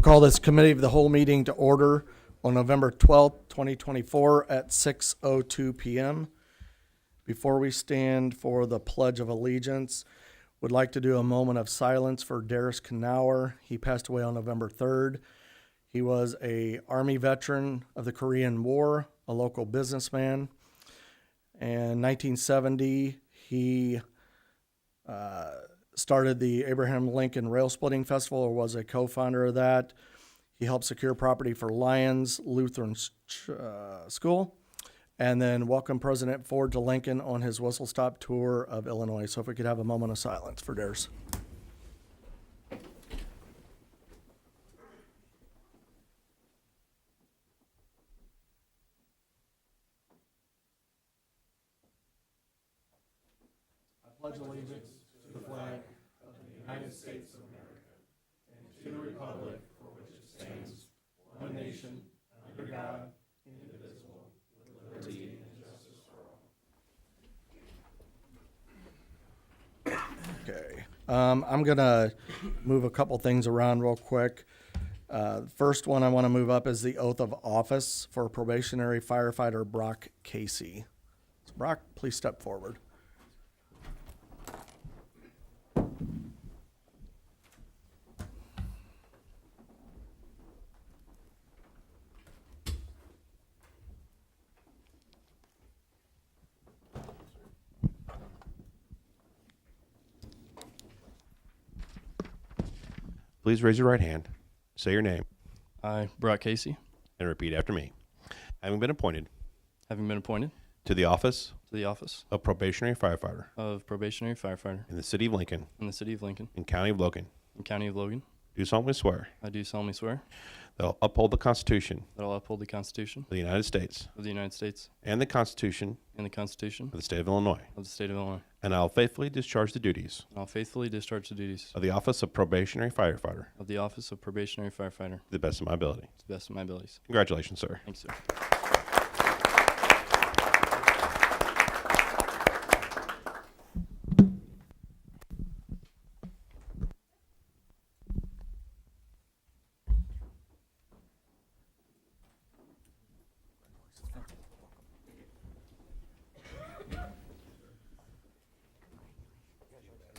We'll call this committee of the whole meeting to order on November 12th, 2024 at 6:02 p.m. Before we stand for the Pledge of Allegiance, would like to do a moment of silence for Darius Knauer. He passed away on November 3rd. He was a Army veteran of the Korean War, a local businessman. In 1970, he started the Abraham Lincoln Rail Splitting Festival, or was a co-founder of that. He helped secure property for Lyons Lutheran School, and then welcomed President Ford to Lincoln on his whistle-stop tour of Illinois. So if we could have a moment of silence for Darius. I pledge allegiance to the flag of the United States of America and to the republic for which it stands, one nation, under God, indivisible, with liberty and justice for all. Okay. I'm going to move a couple things around real quick. First one I want to move up is the oath of office for probationary firefighter Brock Casey. So Brock, please step forward. Please raise your right hand, say your name, I, Brock Casey, and repeat after me. Having been appointed having been appointed to the office to the office of probationary firefighter of probationary firefighter in the city of Lincoln in the city of Lincoln and county of Logan, and county of Logan, do solemnly swear I do solemnly swear that I will uphold the Constitution that I will uphold the Constitution of the United States of the United States and the Constitution and the Constitution of the state of Illinois, of the state of Illinois, and I will faithfully discharge the duties and I'll faithfully discharge the duties of the office of probationary firefighter of the office of probationary firefighter to the best of my ability. to the best of my abilities. Congratulations, sir. Thanks, sir.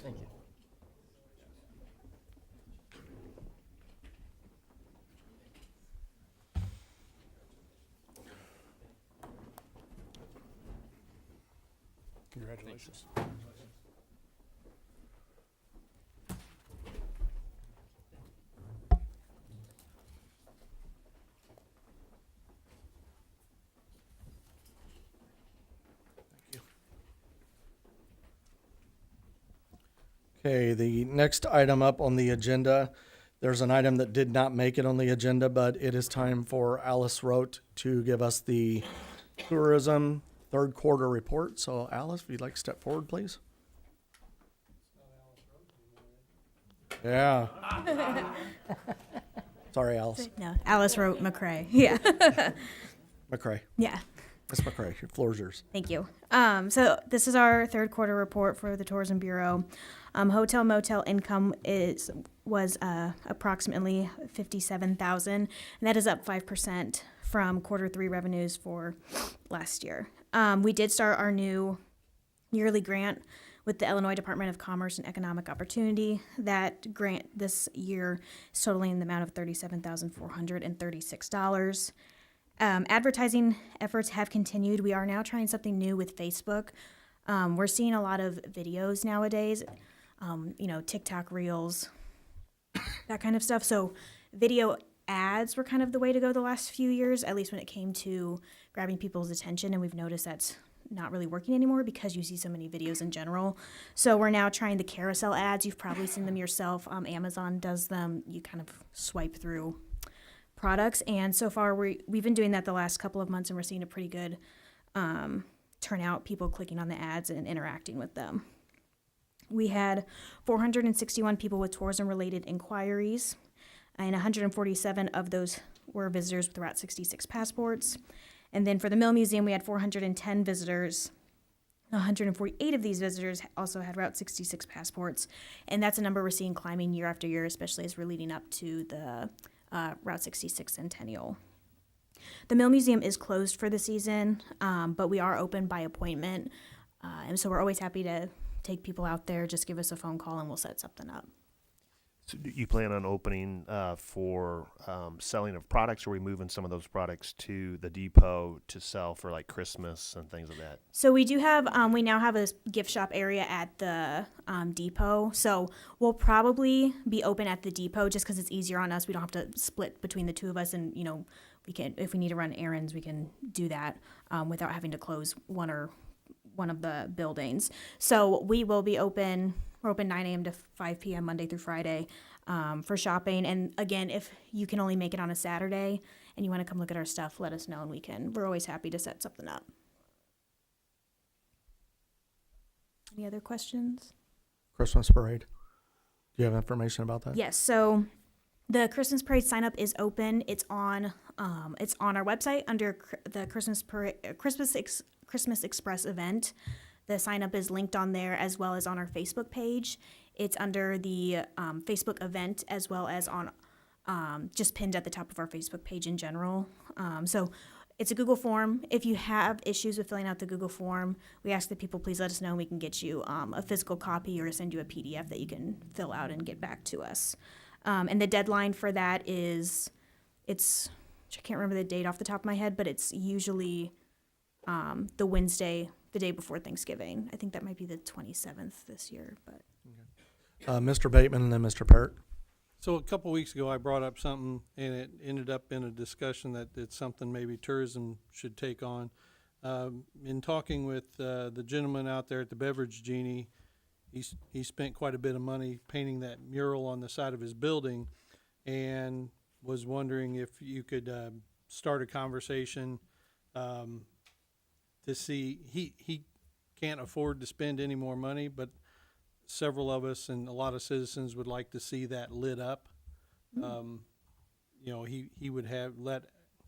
Thank you. Congratulations. Okay, the next item up on the agenda, there's an item that did not make it on the agenda, but it is time for Alice Rote to give us the tourism third quarter report. So Alice, if you'd like to step forward, please. Yeah. Sorry, Alice. No, Alice wrote McCrae. Yeah. McCrae. Yeah. Miss McCrae, your floor's yours. Thank you. So this is our third quarter report for the Tourism Bureau. Hotel motel income was approximately $57,000, and that is up 5% from quarter three revenues for last year. We did start our new yearly grant with the Illinois Department of Commerce and Economic Opportunity. That grant this year is totaling the amount of $37,436. Advertising efforts have continued. We are now trying something new with Facebook. We're seeing a lot of videos nowadays, TikTok reels, that kind of stuff. So video ads were kind of the way to go the last few years, at least when it came to grabbing people's attention. And we've noticed that's not really working anymore because you see so many videos in general. So we're now trying the carousel ads. You've probably seen them yourself. Amazon does them. You kind of swipe through products, and so far we've been doing that the last couple of months, and we're seeing a pretty good turnout, people clicking on the ads and interacting with them. We had 461 people with tourism-related inquiries, and 147 of those were visitors with Route 66 passports. And then for the Mill Museum, we had 410 visitors. 148 of these visitors also had Route 66 passports, and that's a number we're seeing climbing year after year, especially as we're leading up to the Route 66 Centennial. The Mill Museum is closed for the season, but we are open by appointment. And so we're always happy to take people out there. Just give us a phone call and we'll set something up. So do you plan on opening for selling of products, or are we moving some of those products to the depot to sell for like Christmas and things like that? So we do have, we now have a gift shop area at the depot. So we'll probably be open at the depot just because it's easier on us. We don't have to split between the two of us, and we can, if we need to run errands, we can do that without having to close one of the buildings. So we will be open. We're open 9 a.m. to 5 p.m. Monday through Friday for shopping. And again, if you can only make it on a Saturday and you want to come look at our stuff, let us know and we're always happy to set something up. Any other questions? Christmas parade. Do you have information about that? Yes. So the Christmas parade sign up is open. It's on our website under the Christmas Express event. The sign up is linked on there as well as on our Facebook page. It's under the Facebook event as well as on just pinned at the top of our Facebook page in general. So it's a Google form. If you have issues with filling out the Google form, we ask that people please let us know and we can get you a physical copy or send you a PDF that you can fill out and get back to us. And the deadline for that is, I can't remember the date off the top of my head, but it's usually the Wednesday, the day before Thanksgiving. I think that might be the 27th this year, but. Mr. Bateman and then Mr. Parrott. So a couple weeks ago, I brought up something, and it ended up in a discussion that it's something maybe tourism should take on. In talking with the gentleman out there at the Beverage Genie, he spent quite a bit of money painting that mural on the side of his building, and was wondering if you could start a conversation to see, he can't afford to spend any more money, but several of us and a lot of citizens would like to see that lit up.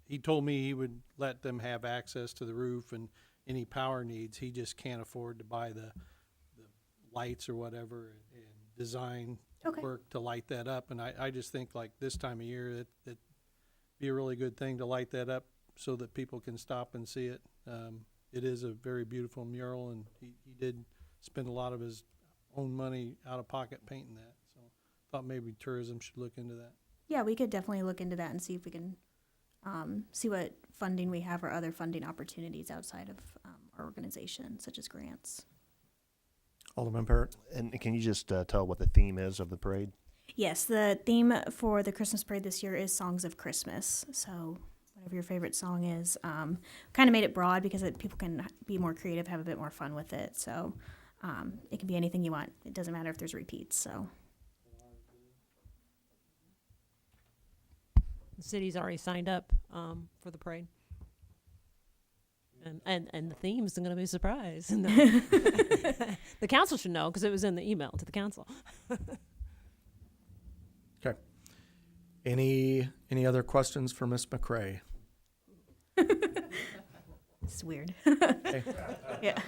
He told me he would let them have access to the roof and any power needs. He just can't afford to buy the lights or whatever and design Okay. work to light that up. And I just think like this time of year that be a really good thing to light that up so that people can stop and see it. It is a very beautiful mural, and he did spend a lot of his own money out of pocket painting that. So thought maybe tourism should look into that. Yeah, we could definitely look into that and see if we can see what funding we have or other funding opportunities outside of our organization, such as grants. Alderman Parrott. And can you just tell what the theme is of the parade? Yes, the theme for the Christmas parade this year is Songs of Christmas. So whatever your favorite song is, kind of made it broad because people can be more creative, have a bit more fun with it. So it can be anything you want. It doesn't matter if there's repeats. So The city's already signed up for the parade. And the theme's going to be a surprise. The council should know because it was in the email to the council. Okay. Any other questions for Ms. McCray? it's weird. Okay. Yeah.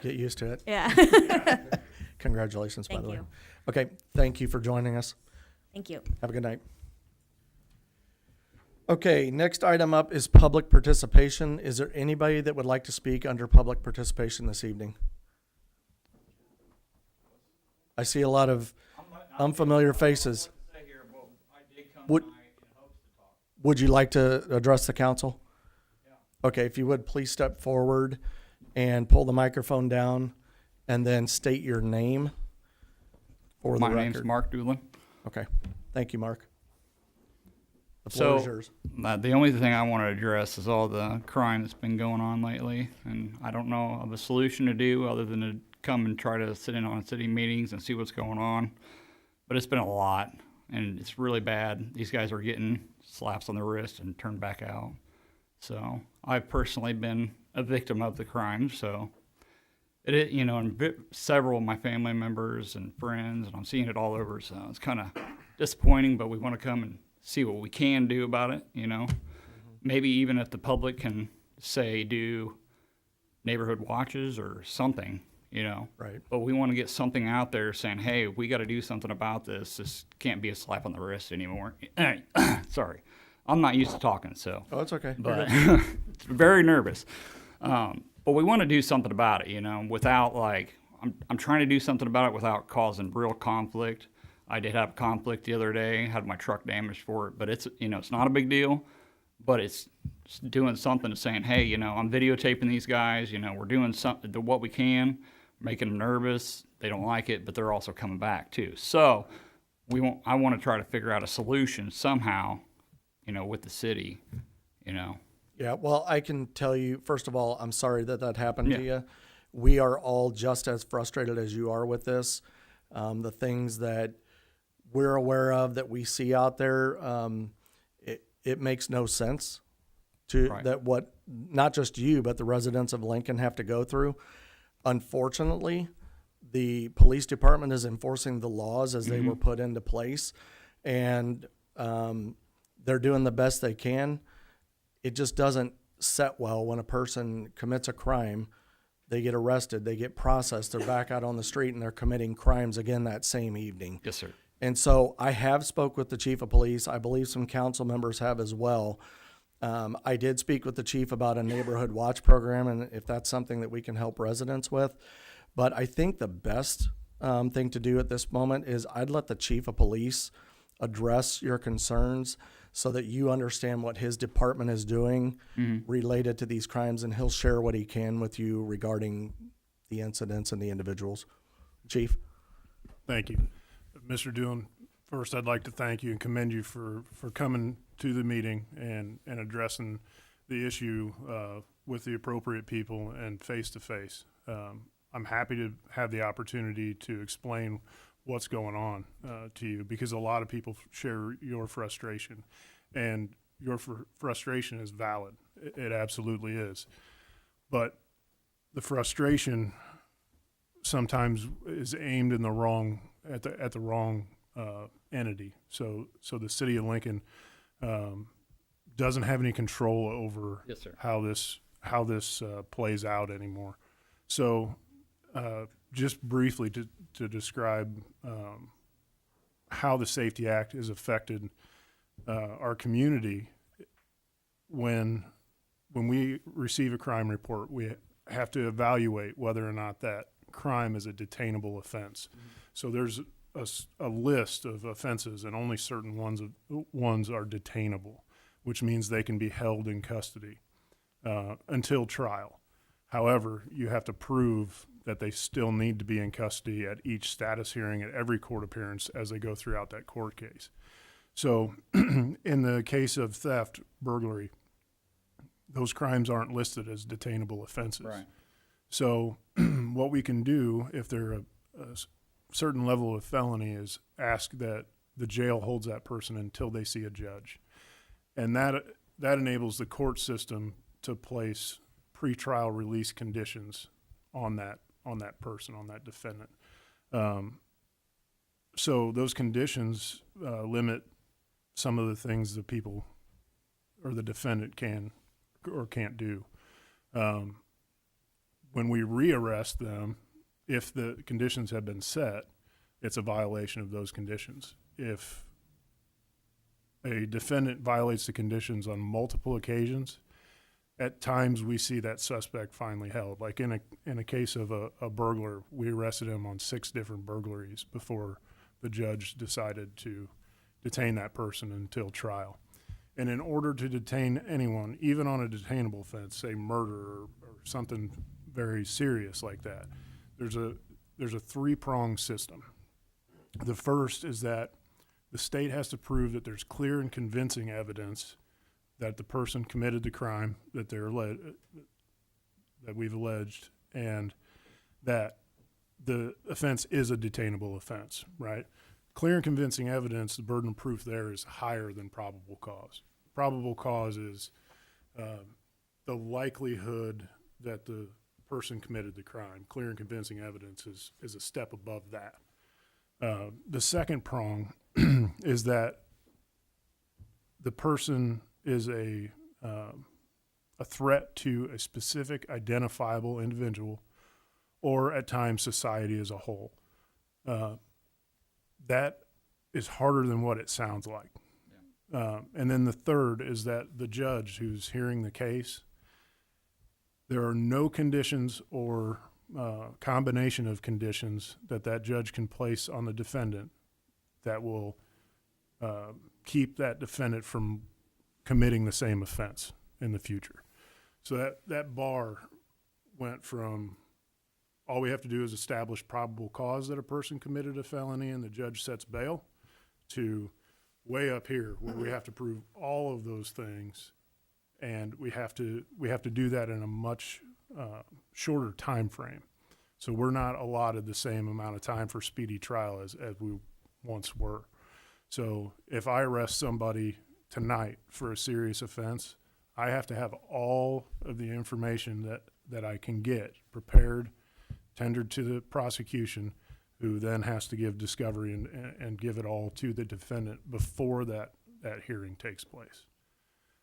Get used to it. Yeah. Congratulations, by Thank the way. you. Okay, thank you for joining us. Thank you. Have a good night. Okay, next item up is public participation. Is there anybody that would like to speak under public participation this evening? I see a lot of unfamiliar faces. Would you like to address the council? Okay, if you would, please step forward and pull the microphone down and then state your name for the record. My name's Mark Doolin. Okay, thank you, Mark. The floor is So, yours. the only thing I want to address is all the crime that's been going on lately, and I don't know of a solution to do other than to come and try to sit in on city meetings and see what's going on. But it's been a lot, and it's really bad. These guys are getting slaps on the wrist and turned back out. So I've personally been a victim of the crime. So and several of my family members and friends, and I'm seeing it all over. So it's kind of disappointing, but we want to come and see what we can do about it, Maybe even if the public can do neighborhood watches or something, you know. Right. But we want to get something out there saying, hey, we got to do something about this. This can't be a slap on the wrist anymore. Sorry. I'm not used to talking, so. Oh, it's okay. But it's very nervous. But we want to do something about it, you know, without like, I'm trying to do something about it without causing real conflict. I did have conflict the other day, had my truck damaged for it, but it's, you know, it's not a big deal, but it's doing something to saying, hey, you know, I'm videotaping these guys, you know, we're doing something, what we can, making them nervous. They don't like it, but they're also coming back too. So I want to try to figure out a solution somehow, you know, with the city, you know. Yeah, well, I can tell you, first of all, I'm sorry that that happened to Yeah. you. We are all just as frustrated as you are with this. The things that we're aware of that we see out there, it makes no sense to Right. that what not just you, but the residents of Lincoln have to go through. Unfortunately, the police department is enforcing the laws as they were put into place, and they're doing the best they can. It just doesn't set well when a person commits a crime, they get arrested, they get processed, they're back out on the street, and they're committing crimes again that same evening. Yes, sir. And so I have spoke with the chief of police. I believe some council members have as well. I did speak with the chief about a neighborhood watch program, and if that's something that we can help residents with. But I think the best thing to do at this moment is I'd let the chief of police address your concerns so that you understand what his department is doing related to these crimes, and he'll share what he can with you regarding the incidents and the individuals. Chief? Thank you. Mr. Doohan, first I'd like to thank you and commend you for coming to the meeting and addressing the issue with the appropriate people and face to face. I'm happy to have the opportunity to explain what's going on to you, because a lot of people share your frustration, and your frustration is valid. It absolutely is. But the frustration sometimes is aimed in the wrong at the wrong entity. So the city of Lincoln doesn't have any control over Yes, sir. how this plays out anymore. So just briefly to describe how the Safety Act has affected our community. When we receive a crime report, we have to evaluate whether or not that crime is a detainable offense. So there's a list of offenses, and only certain ones are detainable, which means they can be held in custody until trial. However, you have to prove that they still need to be in custody at each status hearing, at every court appearance as they go throughout that court case. So in the case of theft, burglary, those crimes aren't listed as detainable offenses. Right. So what we can do if they're a certain level of felony is ask that the jail holds that person until they see a judge. And that enables the court system to place pretrial release conditions on that person, on that defendant. So those conditions limit some of the things the people or the defendant can or can't do. When we rearrest them, if the conditions have been set, it's a violation of those conditions. If a defendant violates the conditions on multiple occasions, at times we see that suspect finally held. Like in a case of a burglar, we arrested him on 6 different burglaries before the judge decided to detain that person until trial. And in order to detain anyone, even on a detainable offense, say murder or something very serious like that, there's a 3-pronged system. The first is that the state has to prove that there's clear and convincing evidence that the person committed the crime that we've alleged, and that the offense is a detainable offense, right? Clear and convincing evidence, the burden of proof there is higher than probable cause. Probable cause is the likelihood that the person committed the crime. Clear and convincing evidence is a step above that. The second prong is that the person is a threat to a specific identifiable individual or at times society as a whole. That is harder than what it sounds like. And then the third is that the judge who's hearing the case, there are no conditions or combination of conditions that judge can place on the defendant that will keep that defendant from committing the same offense in the future. So that bar went from all we have to do is establish probable cause that a person committed a felony and the judge sets bail, to way up here where we have to prove all of those things, and we have to do that in a much shorter time frame. So we're not allotted the same amount of time for speedy trial as we once were. So if I arrest somebody tonight for a serious offense, I have to have all of the information that I can get prepared, tendered to the prosecution, who then has to give discovery and give it all to the defendant before that hearing takes place.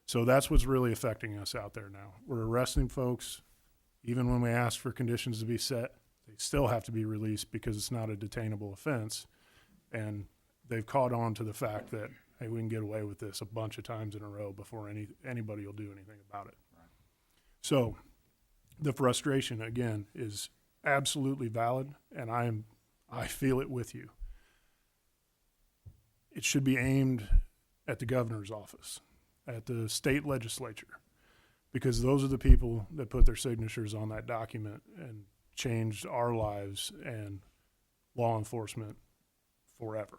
So that's what's really affecting us out there now. We're arresting folks. Even when we ask for conditions to be set, they still have to be released because it's not a detainable offense. And they've caught on to the fact that, hey, we can get away with this a bunch of times in a row before anybody will do anything about it. Right. So the frustration, again, is absolutely valid, and I feel it with you. It should be aimed at the governor's office, at the state legislature, because those are the people that put their signatures on that document and changed our lives and law enforcement forever.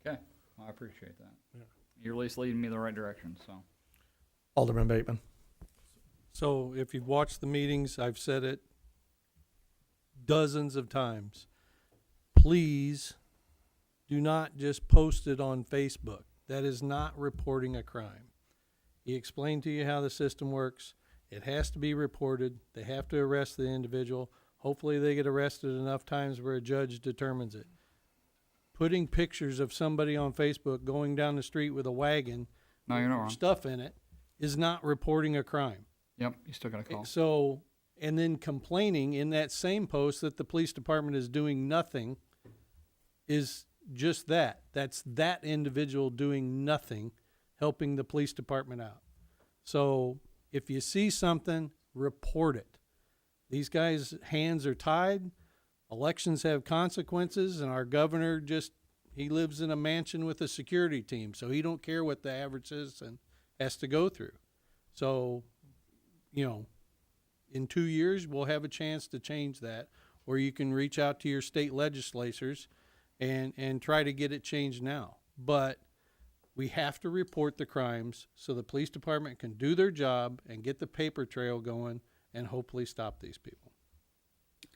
Okay, well, I appreciate that. Yeah. You're at least leading me the right direction, so. Alderman Bateman. So if you've watched the meetings, I've said it dozens of times. Please do not just post it on Facebook. That is not reporting a crime. He explained to you how the system works. It has to be reported. They have to arrest the individual. Hopefully they get arrested enough times where a judge determines it. Putting pictures of somebody on Facebook going down the street with a wagon, No, you're not wrong. stuff in it, is not reporting a crime. Yep, you still got a call. So, and then complaining in that same post that the police department is doing nothing is just that. That's that individual doing nothing, helping the police department out. So if you see something, report it. These guys' hands are tied. Elections have consequences, and our governor he lives in a mansion with a security team, so he don't care what the average citizen has to go through. So, in 2 years, we'll have a chance to change that, or you can reach out to your state legislators and try to get it changed now. But we have to report the crimes so the police department can do their job and get the paper trail going and hopefully stop these people.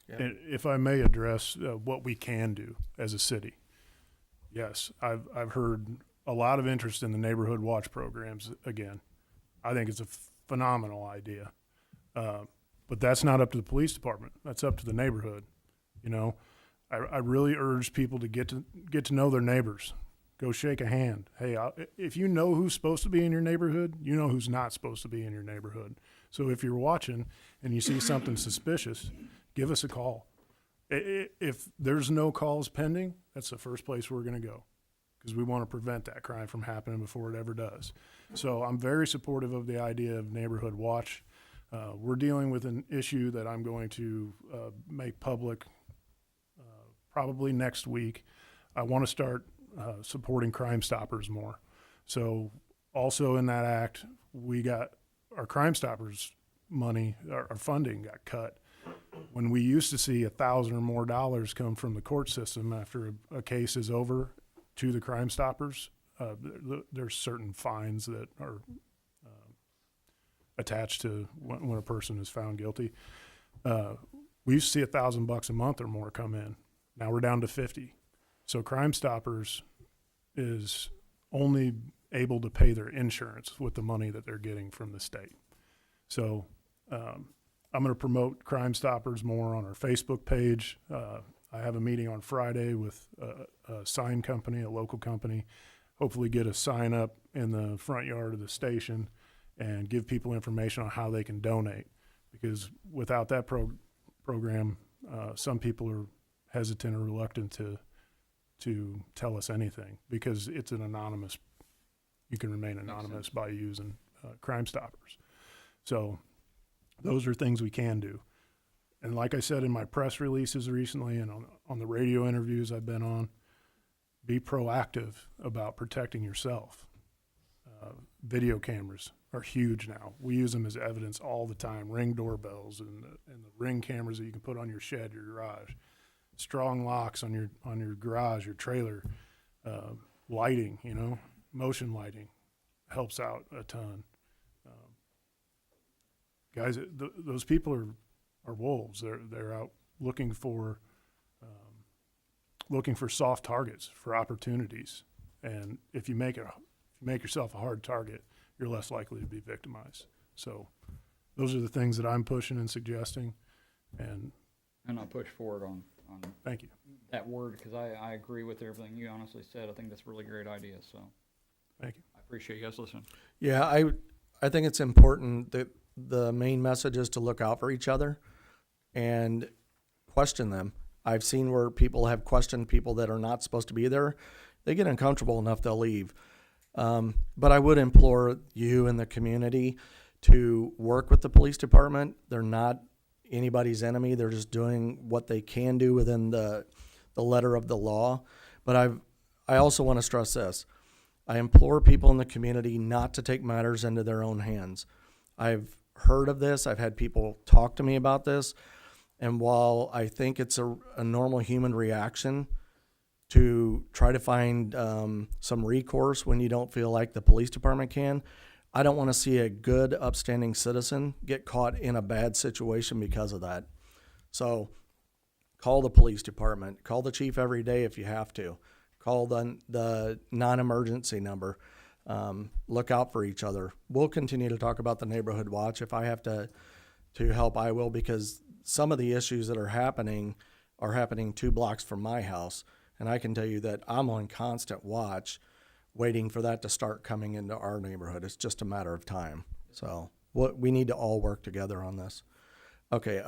And if I may address what we can do as a city. Yes, I've heard a lot of interest in the neighborhood watch programs again. I think it's a phenomenal idea. But that's not up to the police department. That's up to the neighborhood. I really urge people to get to know their neighbors. Go shake a hand. Hey, if you know who's supposed to be in your neighborhood, you know who's not supposed to be in your neighborhood. So if you're watching and you see something suspicious, give us a call. If there's no calls pending, that's the first place we're going to go, because we want to prevent that crime from happening before it ever does. So I'm very supportive of the idea of neighborhood watch. We're dealing with an issue that I'm going to make public probably next week. I want to start supporting Crime Stoppers more. So also in that act, we got our Crime Stoppers money, our funding got cut. When we used to see $1,000 or more come from the court system after a case is over to the Crime Stoppers, there's certain fines that are attached to when a person is found guilty. We used to see $1,000 a month or more come in. Now we're down to 50. So Crime Stoppers is only able to pay their insurance with the money that they're getting from the state. So I'm going to promote Crime Stoppers more on our Facebook page. I have a meeting on Friday with a sign company, a local company, hopefully get a sign up in the front yard of the station and give people information on how they can donate. because without that program, some people are hesitant or reluctant to tell us anything because it's an anonymous. You can remain anonymous by using Crime Stoppers. So those are things we can do. And like I said in my press releases recently and on the radio interviews I've been on, be proactive about protecting yourself. Video cameras are huge now. We use them as evidence all the time. Ring doorbells and the Ring cameras that you can put on your shed, your garage. Strong locks on your garage, your trailer. Lighting, motion lighting helps out a ton. Guys, those people are wolves. They're out looking for soft targets, for opportunities. And if you make yourself a hard target, you're less likely to be victimized. So those are the things that I'm pushing and suggesting. And I'll push forward on thank you. that word because I agree with everything you honestly said. I think that's a really great idea. So Thank you. I appreciate you guys listening. Yeah, I think it's important that the main message is to look out for each other and question them. I've seen where people have questioned people that are not supposed to be there. They get uncomfortable enough, they'll leave. But I would implore you and the community to work with the police department. They're not anybody's enemy. They're just doing what they can do within the letter of the law. But I also want to stress this. I implore people in the community not to take matters into their own hands. I've heard of this. I've had people talk to me about this. And while I think it's a normal human reaction to try to find some recourse when you don't feel like the police department can, I don't want to see a good, upstanding citizen get caught in a bad situation because of that. So call the police department. Call the chief every day if you have to. Call the non-emergency number. Look out for each other. We'll continue to talk about the neighborhood watch. If I have to help, I will, because some of the issues that are happening 2 blocks from my house. And I can tell you that I'm on constant watch waiting for that to start coming into our neighborhood. It's just a matter of time. So we need to all work together on this. Okay,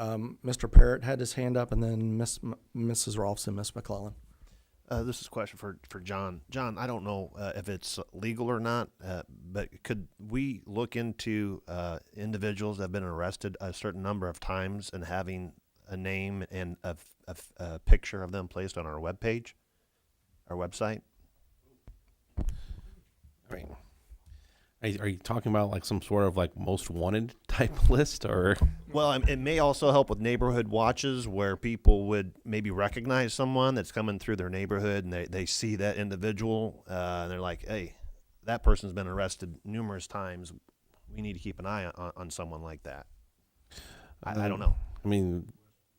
Mr. Parrott had his hand up, and then Mrs. Rolfson, Miss McClellan. This is a question for John. John, I don't know if it's legal or not, but could we look into individuals that have been arrested a certain number of times and having a name and a picture of them placed on our website? I mean, are you talking about like some sort of like most wanted type list or? Well, it may also help with neighborhood watches where people would maybe recognize someone that's coming through their neighborhood and they see that individual and they're like, hey, that person's been arrested numerous times. We need to keep an eye on someone like that. I don't know. I mean,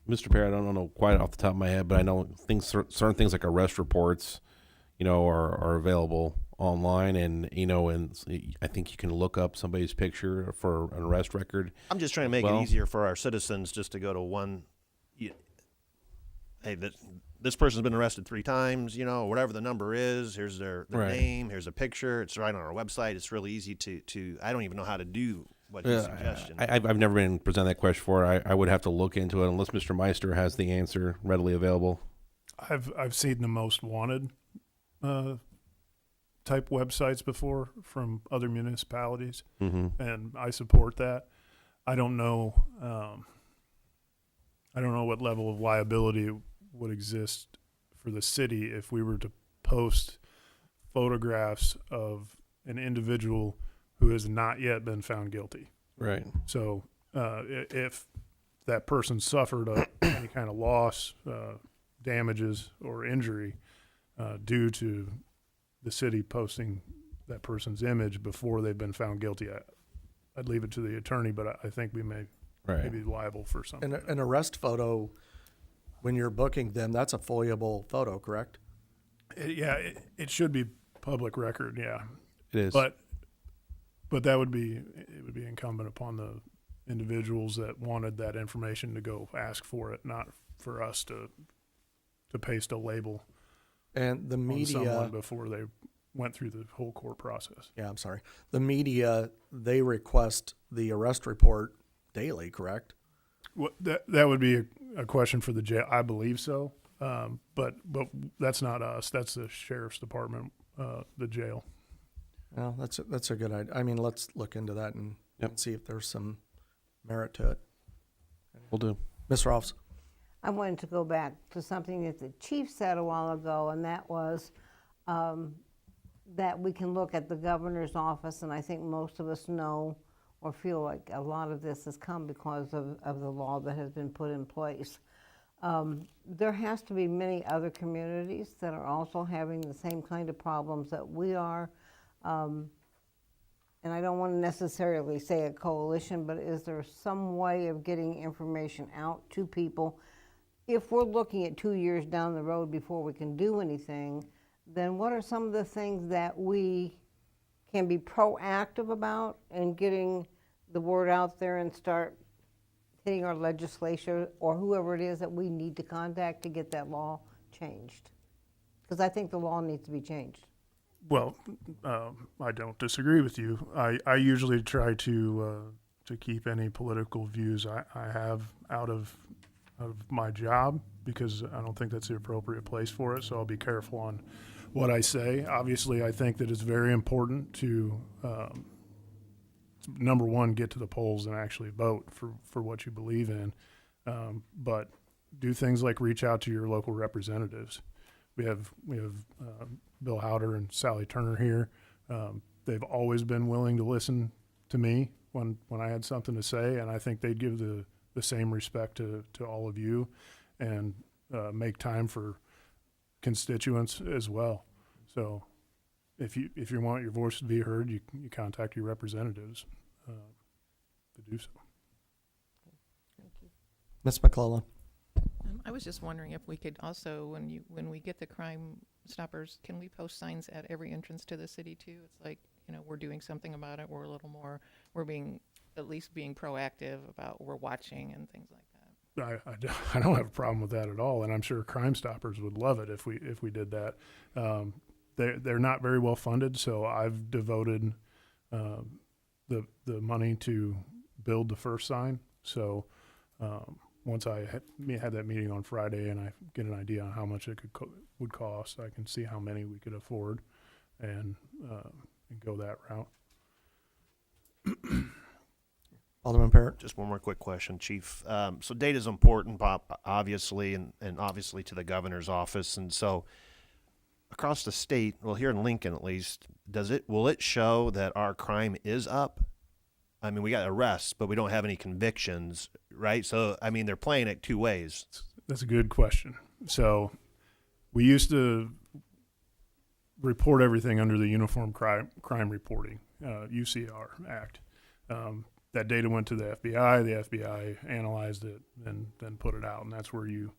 Mr. Perry, I don't know quite off the top of my head, but I know certain things like arrest reports, are available online, and I think you can look up somebody's picture for an arrest record. I'm just trying to make it easier for our citizens just to go to one. Hey, this person's been arrested 3 times. Whatever the number is, here's their Right. name, here's a picture. It's right on our website. It's really easy to. I don't even know how to do what his suggestion. I've never been presented that question before. I would have to look into it unless Mr. Meister has the answer readily available. I've seen the most wanted type websites before from other municipalities, and I support that. I don't know what level of liability would exist for the city if we were to post photographs of an individual who has not yet been found guilty. Right. So if that person suffered any kind of loss, damages, or injury due to the city posting that person's image before they've been found guilty, I'd leave it to the attorney, but I think we may be liable for something. An arrest photo, when you're booking them, that's a FOIA-able photo, correct? It should be public record, yeah. It is. But it would be incumbent upon the individuals that wanted that information to go ask for it, not for us to paste a label And the on someone media, before they went through the whole court process. the media, they request the arrest report daily, correct? That would be a question for the jail. I believe so. But that's not us. That's the sheriff's department, the jail. Well, that's a good idea. I mean, let's look into that and see if there's some merit to it. We'll do. Ms. Rolfs? I wanted to go back to something that the chief said a while ago, and that was that we can look at the governor's office, and I think most of us know or feel like a lot of this has come because of the law that has been put in place. There has to be many other communities that are also having the same kind of problems that we are. And I don't want to necessarily say a coalition, but is there some way of getting information out to people? If we're looking at 2 years down the road before we can do anything, then what are some of the things that we can be proactive about in getting the word out there and start hitting our legislature or whoever it is that we need to contact to get that law changed? Because I think the law needs to be changed. Well, I don't disagree with you. I usually try to keep any political views I have out of my job because I don't think that's the appropriate place for it. So I'll be careful on what I say. Obviously, I think that it's very important to number one, get to the polls and actually vote for what you believe in. But do things like reach out to your local representatives. We have Bill Howder and Sally Turner here. They've always been willing to listen to me when I had something to say, and I think they'd give the same respect to all of you and make time for constituents as well. So if you want your voice to be heard, you contact your representatives to do so. Ms. McClellan? I was just wondering if we could also, when we get the Crime Stoppers, can we post signs at every entrance to the city too? It's like, we're doing something about it. We're a little more, at least being proactive about we're watching and things like that. I don't have a problem with that at all, and I'm sure Crime Stoppers would love it if we did that. They're not very well funded, so I've devoted the money to build the first sign. So once I had that meeting on Friday and I get an idea on how much it would cost, I can see how many we could afford and go that route. Alderman Parrott? Just one more quick question, Chief. So data is important, obviously, and obviously to the governor's office. And so across the state, well, here in Lincoln at least, will it show that our crime is up? I mean, we got arrests, but we don't have any convictions, right? So, I mean, they're playing it two ways. That's a good question. So we used to report everything under the Uniform Crime Reporting, UCR Act. That data went to the FBI. The FBI analyzed it and then put it out, and that's where you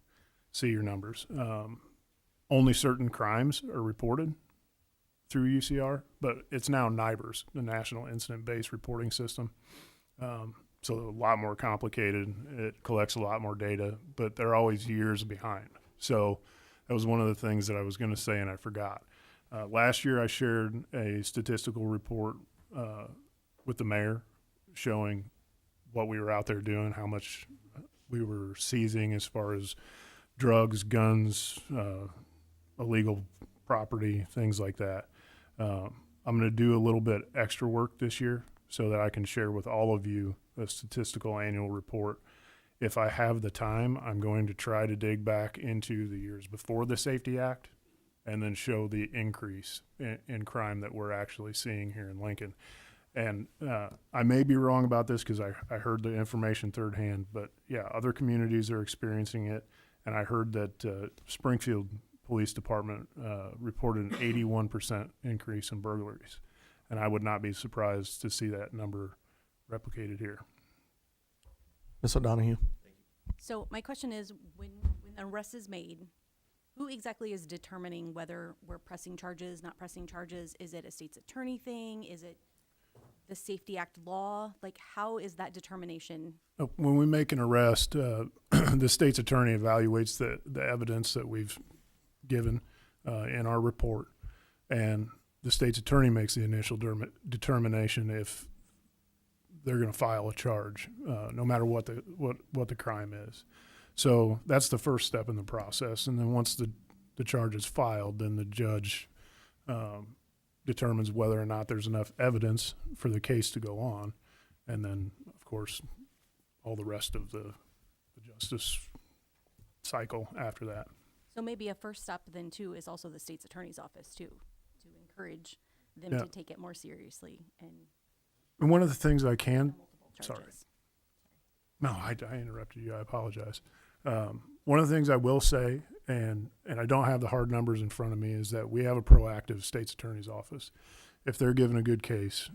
see your numbers. Only certain crimes are reported through UCR, but it's now NIBRS, the National Incident-Based Reporting System. So a lot more complicated. It collects a lot more data, but they're always years behind. So that was one of the things that I was going to say and I forgot. Last year I shared a statistical report with the mayor showing what we were out there doing, how much we were seizing as far as drugs, guns, illegal property, things like that. I'm going to do a little bit extra work this year so that I can share with all of you a statistical annual report. If I have the time, I'm going to try to dig back into the years before the Safety Act and then show the increase in crime that we're actually seeing here in Lincoln. And I may be wrong about this because I heard the information third hand, but yeah, other communities are experiencing it. And I heard that Springfield Police Department reported an 81% increase in burglaries. And I would not be surprised to see that number replicated here. Ms. O'Donoghue? So my question is, when an arrest is made, who exactly is determining whether we're pressing charges, not pressing charges? Is it a state's attorney thing? Is it the Safety Act law? Like, how is that determination? When we make an arrest, the state's attorney evaluates the evidence that we've given in our report, and the state's attorney makes the initial determination if they're going to file a charge, no matter what the crime is. So that's the first step in the process. And then once the charge is filed, then the judge determines whether or not there's enough evidence for the case to go on. And then, of course, all the rest of the justice cycle after that. So maybe a first step then too is also the state's attorney's office too, to encourage them Yeah. to take it more seriously and And one of the things I can, multiple sorry. charges. No, I interrupted you. I apologize. One of the things I will say, and I don't have the hard numbers in front of me, is that we have a proactive state's attorney's office. If they're given a good case,